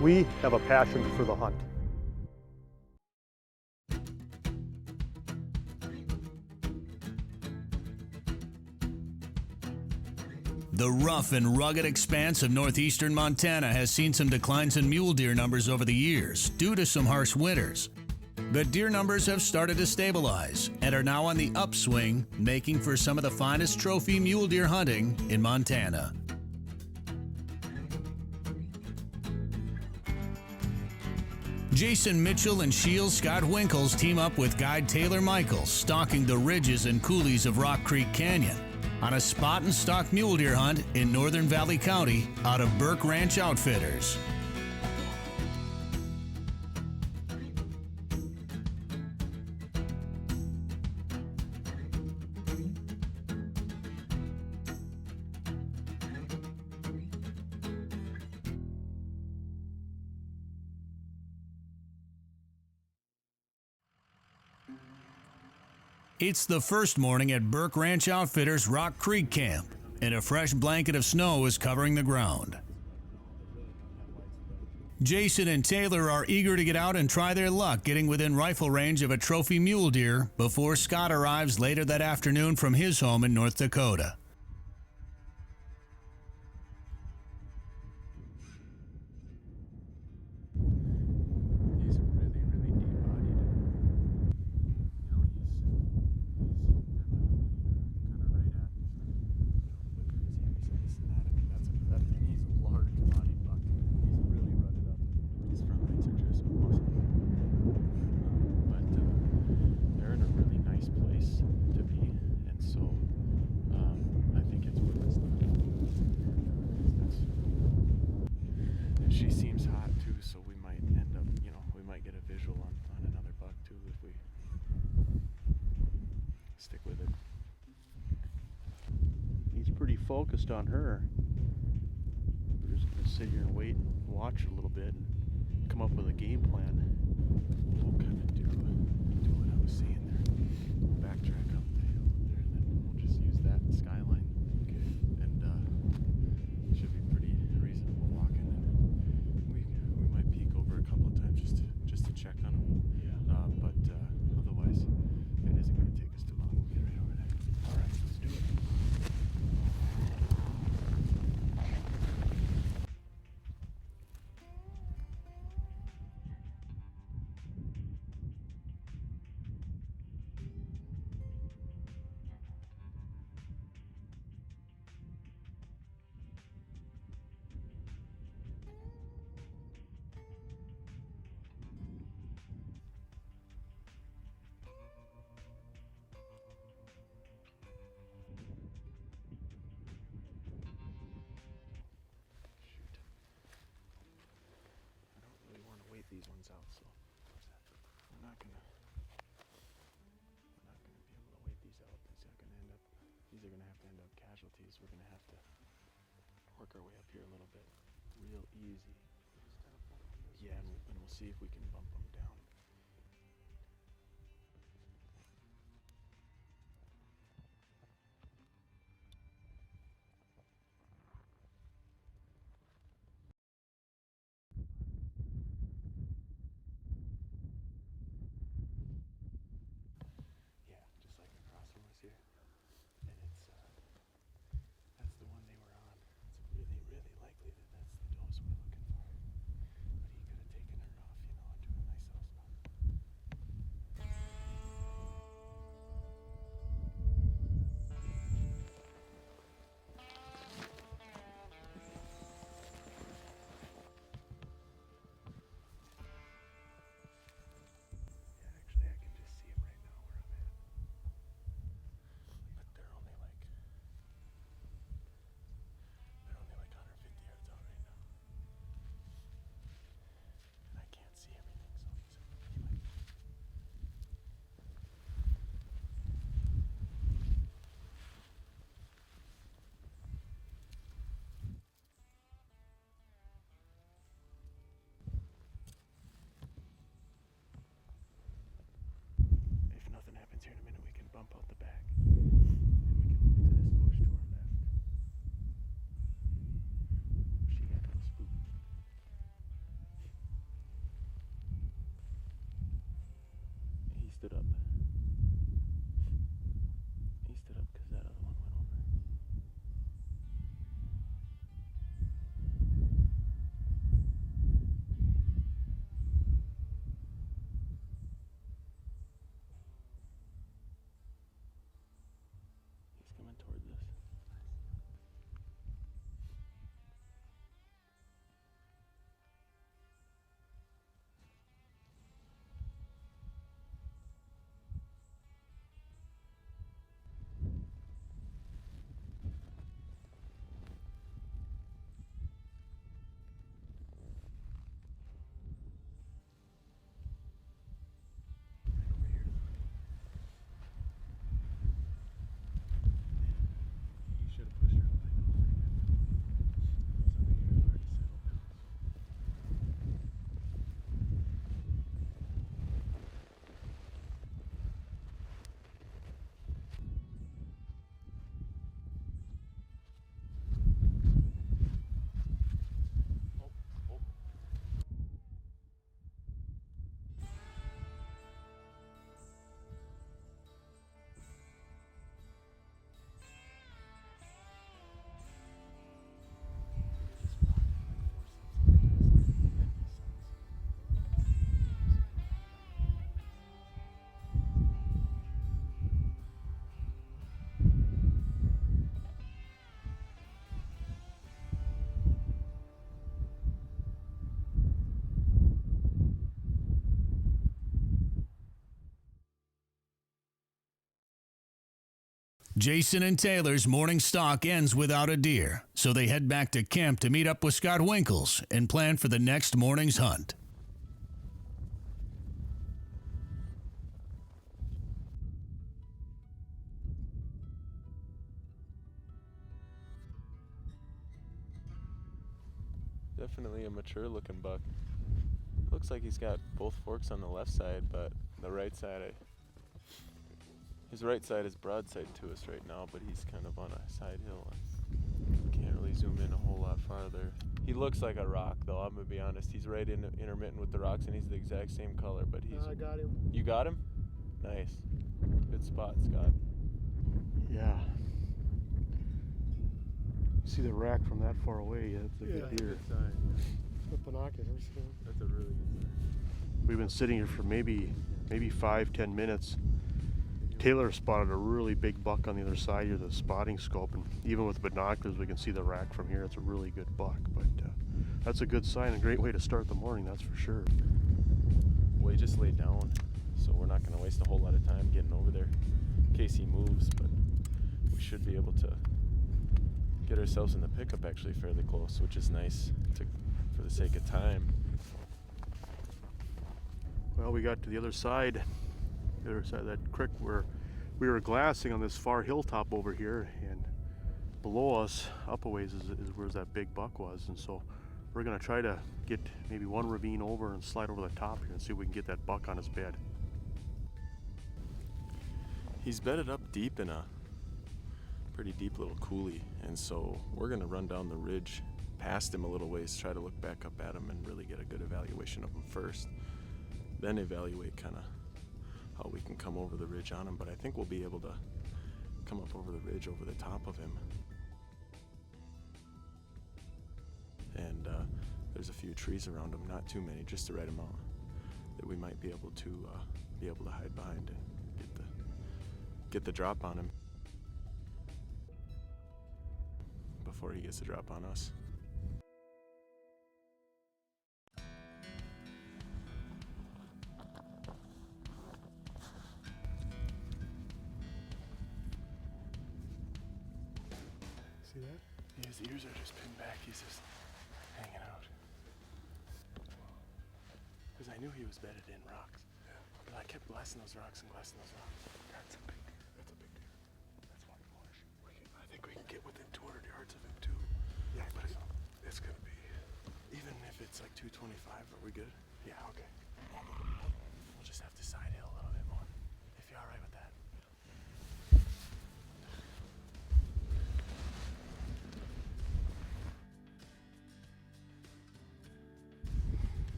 We have a passion for the hunt. The rough and rugged expanse of northeastern Montana has seen some declines in mule deer numbers over the years due to some harsh winters. But deer numbers have started to stabilize and are now on the upswing, making for some of the finest trophy mule deer hunting in Montana. Jason Mitchell and Shields Scott Winkles team up with guide Taylor Michaels, stalking the ridges and coulees of Rock Creek Canyon on a spot and stock mule deer hunt in Northern Valley County out of Burke Ranch Outfitters. It's the first morning at Burke Ranch Outfitters Rock Creek Camp, and a fresh blanket of snow is covering the ground. Jason and Taylor are eager to get out and try their luck getting within rifle range of a trophy mule deer before Scott arrives later that afternoon from his home in North Dakota. She seems hot too, so we might end up, we might get a visual on another buck too if we stick with it. He's pretty focused on her. We're just gonna sit here and wait and watch a little bit and come up with a game plan. We'll kind of do what I was saying there. We'll backtrack up the hill there, and then we'll just use that skyline. Okay. And it should be pretty reasonable walking. We might peek over a couple of times just to check on them. Yeah. But otherwise, it isn't going to take us too long. We'll get right over there. All right, let's do it. These ones out, so we're not gonna be able to wait these out. These are gonna have to end up casualties. We're gonna have to work our way up here a little bit, real easy. Yeah, and we'll see if we can bump them down. Here, and that's the one they were on. It's really, really likely that that's the dose we're looking for. But he could have taken her off, onto a nice little spot. Here in a minute, we can bump out the back, and we can move to this bush to our left. She got a little spooked. Jason and Taylor's morning stalk ends without a deer, so they head back to camp to meet up with Scott Winkles and plan for the next morning's hunt. Definitely a mature looking buck. Looks like he's got both forks on the left side, but the right side, his right side is broadside to us right now, but he's kind of on a side hill. Can't really zoom in a whole lot farther. He looks like a rock though, I'm gonna be honest. He's right intermittent with the rocks and he's the exact same color, but he's... I got him. You got him? Nice. Good spot, Scott. Yeah. See the rack from that far away, that's a good deer. Good sign. With binoculars. Yeah. That's a really good sign. We've been sitting here for maybe 5-10 minutes. Taylor spotted a really big buck on the other side here, the spotting scope, and even with binoculars we can see the rack from here. It's a really good buck, but that's a good sign, a great way to start the morning, that's for sure. Well, he just laid down, so we're not going to waste a whole lot of time getting over there in case he moves, but we should be able to get ourselves in the pickup actually fairly close, which is nice for the sake of time. Well, we got to the other side of that creek where we were glassing on this far hilltop over here, and below us, up a ways, is where that big buck was, and so we're gonna try to get maybe one ravine over and slide over the top here and see if we can get that buck on his bed. He's bedded up deep in a pretty deep little coulee, and so we're gonna run down the ridge past him a little ways, try to look back up at him and really get a good evaluation of him first, then evaluate kind of how we can come over the ridge on him. But I think we'll be able to come up over the ridge over the top of him. And there's a few trees around him, not too many, just the right amount that we might be able to hide behind and get the drop on him before he gets the drop on us. See that? Yeah, his ears are just pinned back. He's just hanging out. Because I knew he was bedded in rocks. Yeah. But I kept blasting those rocks and blasting those rocks. That's a big deer. That's a big deer. That's one bush. I think we can get within 200 yards of him too. Yeah, but it's going to be... Even if it's like 225, are we good? Yeah, okay. We'll just have to side hill a little bit more. If you're alright with that.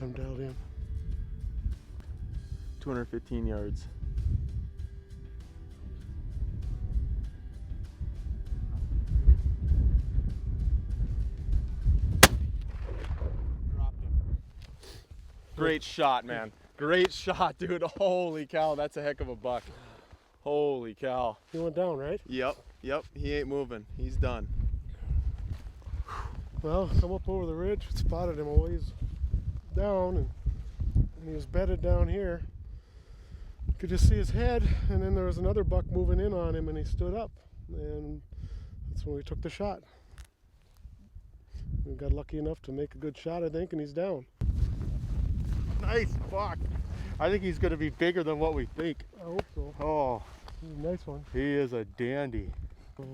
I'm dialed in. 215 yards. Great shot, man. Great shot, dude. Holy cow, that's a heck of a buck. Holy cow. He went down, right? Yep. He ain't moving. He's done. Well, come up over the ridge, spotted him a ways down, and he was bedded down here. Could just see his head, and then there was another buck moving in on him, and he stood up, and that's when we took the shot. We got lucky enough to make a good shot, I think, and he's down. Nice buck. I think he's going to be bigger than what we think. I hope so. Oh, Nice one. he is a dandy. Oh.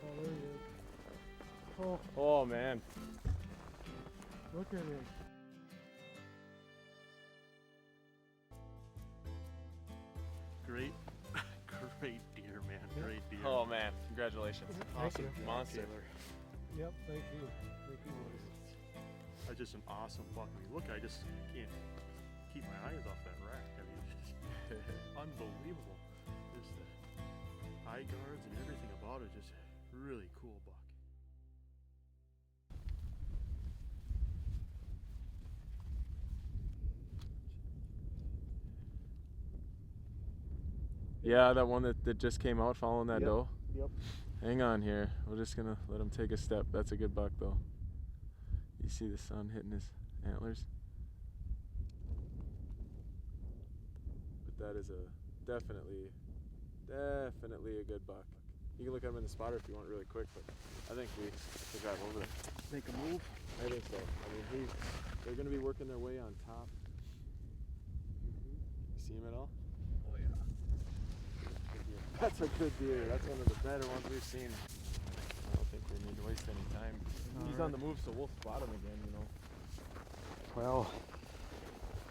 Oh, there he is. Oh, Oh, man. look at him. Great deer, man. Great deer. Oh, man. Congratulations. Thank you. Monster. Yep, thank you. Thank you, boys. That's just an awesome buck. I mean, look, I just can't keep my eyes off that rack. I mean, it's just unbelievable. Just the eye guards and everything about it. Just really cool buck. Yeah, that one that just came out following that Yep. doe. Yep. Hang on here. We're just gonna let him take a step. That's a good buck though. You see the sun hitting his antlers? But that is definitely a good buck. You can look at him in the spotter if you want really quick, but I think we should drive over there. Make a move. I think so. I mean, they're gonna be working their way on top. You see him at all? Oh yeah. That's a good deer. That's one of the better ones we've seen. I don't think we need to waste any time. He's on the move, so we'll spot him again, you know. Well,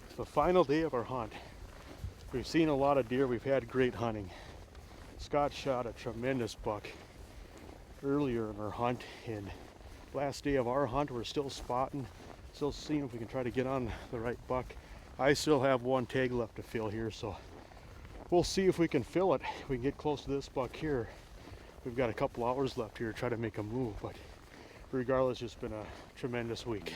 it's the final day of our hunt. We've seen a lot of deer. We've had great hunting. Scott shot a tremendous buck earlier in our hunt, and last day of our hunt, we're still spotting, still seeing if we can try to get on the right buck. I still have one tag left to fill here, so we'll see if we can fill it. We can get close to this buck here. We've got a couple hours left here to try to make a move, but regardless, it's been a tremendous week.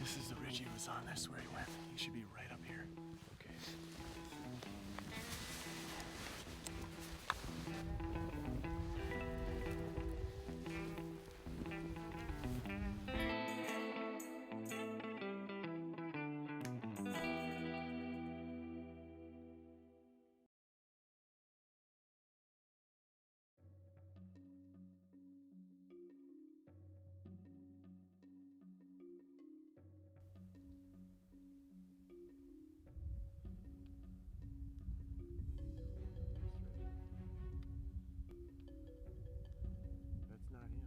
This is the ridge he was on. That's where he went. He should be right up here. Okay. That's not him.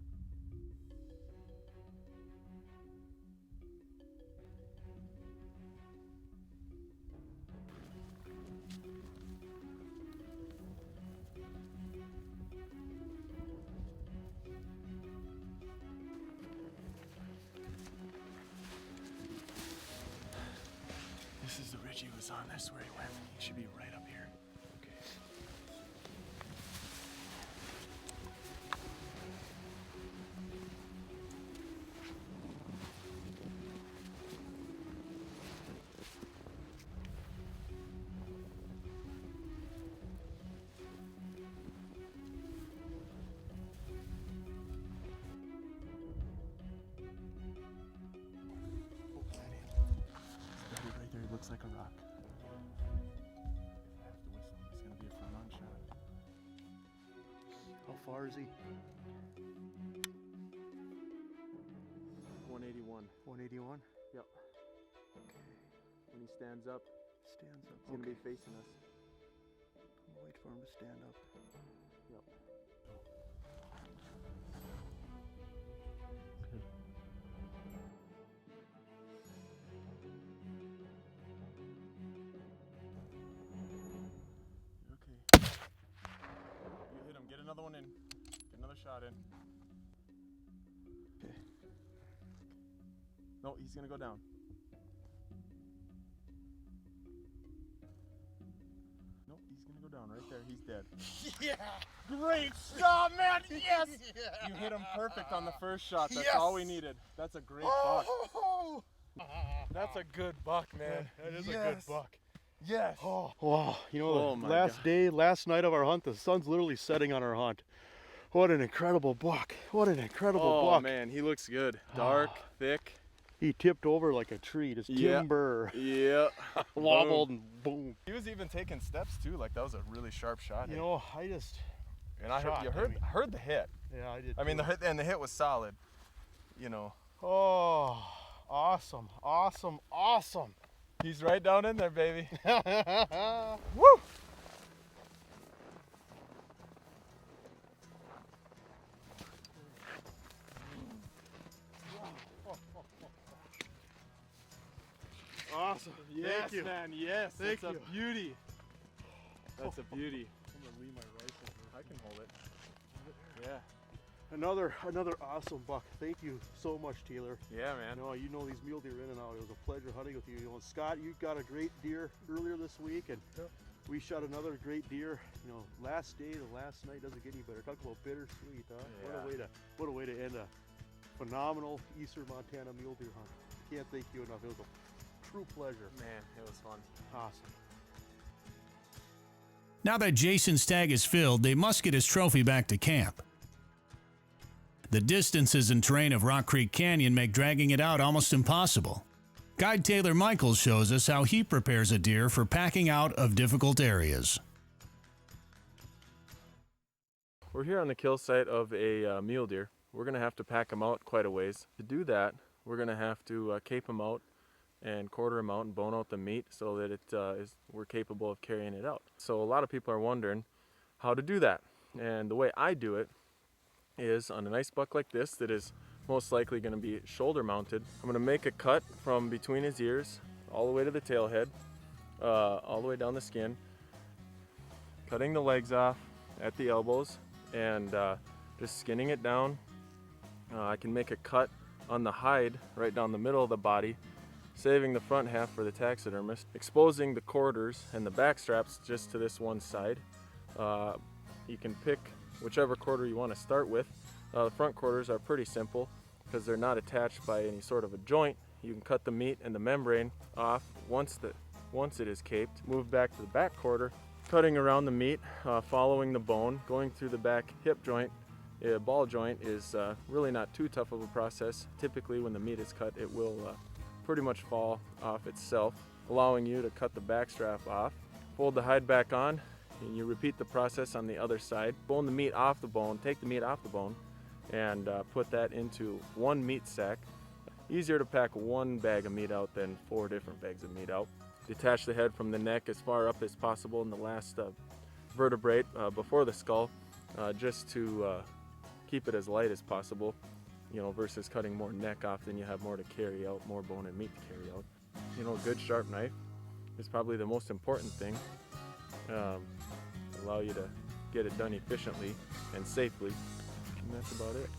This is the ridge he was on. That's where he went. He should be right up here. Okay. Right there, he looks like a rock. I have to whistle. It's gonna be a front on shot. How far is he? 181. 181? Yep. When he stands up, Stands up. he's gonna be facing us. I'll wait for him to stand up. Yep. Okay. You hit him. Get another one in. Get another shot in. Okay. No, he's gonna go down. Nope, he's gonna go down right there. He's dead. Yeah! Great shot, man! Yes! You hit him perfect on the first shot. That's all we needed. That's a great buck. Oh! That's a good buck, man. That is a Yes. good buck. Yes! Oh, wow. You know, Oh the my last night of our hunt, the sun's literally setting on our hunt. What an incredible buck. What an incredible Oh buck. man, he looks good. Dark, thick. He tipped over like a tree, just Yeah. timber, Yeah. wobbled and boom. He was even taking steps too. Like that was a really sharp shot. You hit. know, I just, and I shot, heard, I mean. heard the hit. yeah, I did. I mean, too. the hit was solid. You know, Oh, awesome, awesome, awesome. He's right down in there, baby. Woo! Awesome. Yes, Thank you. man. Yes. Thank That's you. a beauty. That's a beauty. I'm gonna leave my rifle here. I can hold it. Yeah. Another awesome buck. Thank you so much, Taylor. Yeah, man. You know these mule deer in and out. It was a pleasure hunting with you. You know, Scott, you got a great deer earlier this week, and we shot another great deer. You know, last day, the last night doesn't get any better. Talk about bittersweet, huh? Yeah. What a way to end a phenomenal Eastern Montana mule deer hunt. I can't thank you enough. It was a true pleasure. Man, it was fun. Awesome. Now that Jason's tag is filled, they must get his trophy back to camp. The distances and terrain of Rock Creek Canyon make dragging it out almost impossible. Guide Taylor Michaels shows us how he prepares a deer for packing out of difficult areas. We're here on the kill site of a mule deer. We're going to have to pack him out quite a ways. To do that, we're going to have to cape him out and quarter him out and bone out the meat so that we're capable of carrying it out. So a lot of people are wondering how to do that. And the way I do it is on a nice buck like this that is most likely going to be shoulder mounted. I'm going to make a cut from between his ears all the way to the tail head, all the way down the skin, cutting the legs off at the elbows and just skinning it down. I can make a cut on the hide right down the middle of the body, saving the front half for the taxidermist, exposing the quarters and the back straps just to this one side. You can pick whichever quarter you want to start with. The front quarters are pretty simple because they're not attached by any sort of a joint. You can cut the meat and the membrane off once it is caped. Move back to the back quarter, cutting around the meat, following the bone, going through the back hip joint. Ball joint is really not too tough of a process. Typically when the meat is cut, it will pretty much fall off itself, allowing you to cut the back strap off. Fold the hide back on, and you repeat the process on the other side. Bone the meat off the bone, take the meat off the bone, and put that into one meat sack. Easier to pack one bag of meat out than 4 different bags of meat out. Detach the head from the neck as far up as possible in the last vertebrae before the skull, just to keep it as light as possible, versus cutting more neck off. Then you have more to carry out, more bone and meat to carry out. A good sharp knife is probably the most important thing. Allow you to get it done efficiently and safely, and that's about it.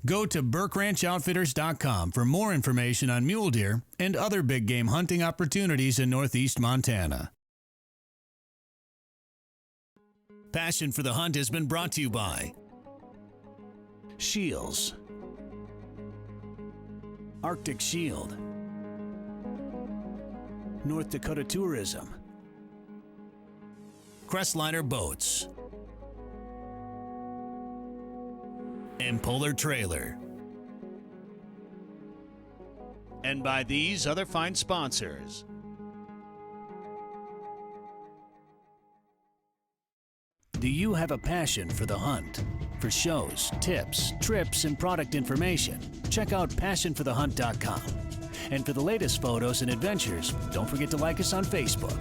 Go to BurkeRanchOutfitters.com for more information on mule deer and other big game hunting opportunities in Northeast Montana. Passion for the Hunt has been brought to you by Shields, Arctic Shield, North Dakota Tourism, Crestliner Boats, and Polar Trailer. And by these other fine sponsors. Do you have a passion for the hunt? For shows, tips, trips, and product information, check out PassionForTheHunt.com. And for the latest photos and adventures, don't forget to like us on Facebook.